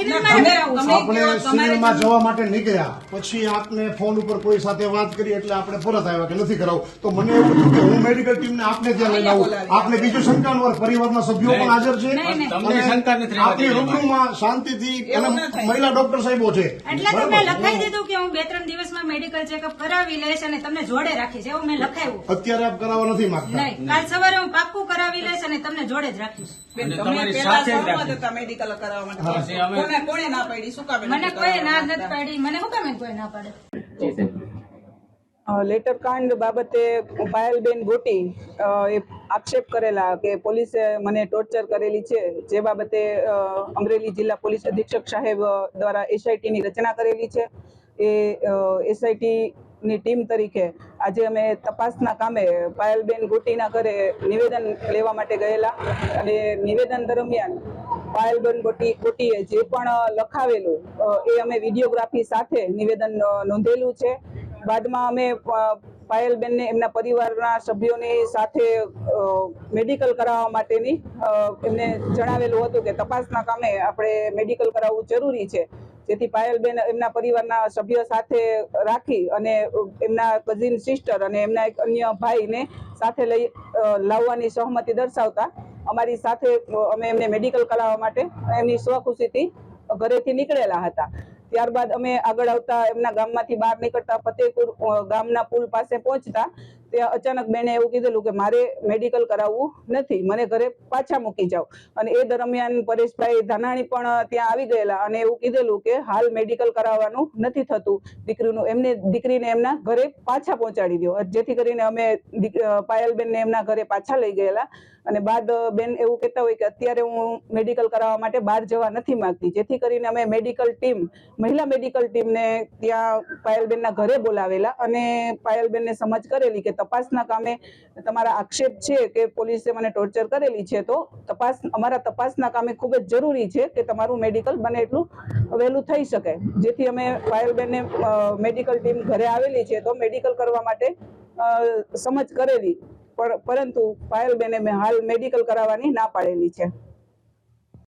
રાખીને મારે કરાવવું છે. આપણે સિવિલમાં જવા માટે નીકળ્યા પછી આપને ફોન ઉપર કોઈ સાથે વાત કરી એટલે આપણે પરત આવ્યા કે નથી કરાવું. તો મને એવું થયું કે હું મેડિકલ ટીમને આપને ત્યાં લઈને આવું. આપને બીજું શંકાનું હોય, પરિવારના સભ્યો પણ હાજર છે અને આપની રૂબરૂમાં શાંતિથી અને મહિલા ડોક્ટર સાહેબો છે. એટલે તો મેં લખાઈ દીધું કે હું 2-3 દિવસમાં મેડિકલ ચેકઅપ કરાવી લઈશ અને તમને જોડે રાખીશ, એવું મેં લખાયું. અત્યારે આપ કરાવવા નથી માંગતા? નહીં, કાલ સવારે હું પાક્કું કરાવી લઈશ અને તમને જોડે જ રાખીશ. મેડિકલ કરાવવા માટે કોણે ના પાડી? શું કામ મને કોઈ ના નથી પાડી, મને શું કામ કોઈ ના પાડે? લેટર કાંડ બાબતે પાયલબેન ગોટી એ આક્ષેપ કરેલા કે પોલીસે મને ટોર્ચર કરેલી છે, જે બાબતે અમરેલી જિલ્લા પોલીસ અધિક્ષક સાહેબ દ્વારા એસઆઈટી ની રચના કરેલી છે. એ એસઆઈટી ની ટીમ તરીકે આજે અમે તપાસના કામે પાયલબેન ગોટીના ઘરે નિવેદન લેવા માટે ગયેલા અને નિવેદન દરમિયાન પાયલબેન ગોટીએ જે પણ લખાવેલું એ અમે વિડીયોગ્રાફી સાથે નિવેદન નોંધેલું છે. બાદમાં અમે પાયલબેનને એમના પરિવારના સભ્યોની સાથે મેડિકલ કરાવવા માટેની એમને જણાવેલું હતું કે તપાસના કામે આપણે મેડિકલ કરાવવું જરૂરી છે, જેથી પાયલબેન એમના પરિવારના સભ્યો સાથે રાખી અને એમના કઝિન સિસ્ટર અને એમના એક અન્ય ભાઈને સાથે લઈ લાવવાની સહમતિ દર્શાવતા અમારી સાથે અમે એમને મેડિકલ કરાવવા માટે એમની સ્વખુશીથી ઘરેથી નીકળેલા હતા. ત્યારબાદ અમે આગળ આવતા એમના ગામમાંથી બહાર નીકળતા ફતેહપુર ગામના પુલ પાસે પહોંચતા ત્યાં અચાનક બેને એવું કીધેલું કે મારે મેડિકલ કરાવવું નથી, મને ઘરે પાછા મૂકી જાઓ. અને એ દરમિયાન પરેશભાઈ ધાનાણી પણ ત્યાં આવી ગયેલા અને એવું કીધેલું કે હાલ મેડિકલ કરાવવાનું નથી થતું, દીકરીને એમના ઘરે પાછા પહોંચાડી દો, જેથી કરીને અમે પાયલબેનને એમના ઘરે પાછા લઈ ગયેલા. અને બાદ બેન એવું કહેતા હોય કે અત્યારે હું મેડિકલ કરાવવા માટે બહાર જવા નથી માંગતી, જેથી કરીને અમે મહિલા મેડિકલ ટીમને ત્યાં પાયલબેનના ઘરે બોલાવેલા અને પાયલબેનને સમજ કરેલી કે તપાસના કામે તમારા આક્ષેપ છે કે પોલીસે મને ટોર્ચર કરેલી છે, તો અમારા તપાસના કામે ખૂબ જ જરૂરી છે કે તમારું મેડિકલ બને એટલું વહેલું થઈ શકે. જેથી અમે પાયલબેનને મેડિકલ ટીમ ઘરે આવેલી છે તો મેડિકલ કરવા માટે સમજ કરેલી, પરંતુ પાયલબેને હાલ મેડિકલ કરાવવાની ના પાડેલી છે.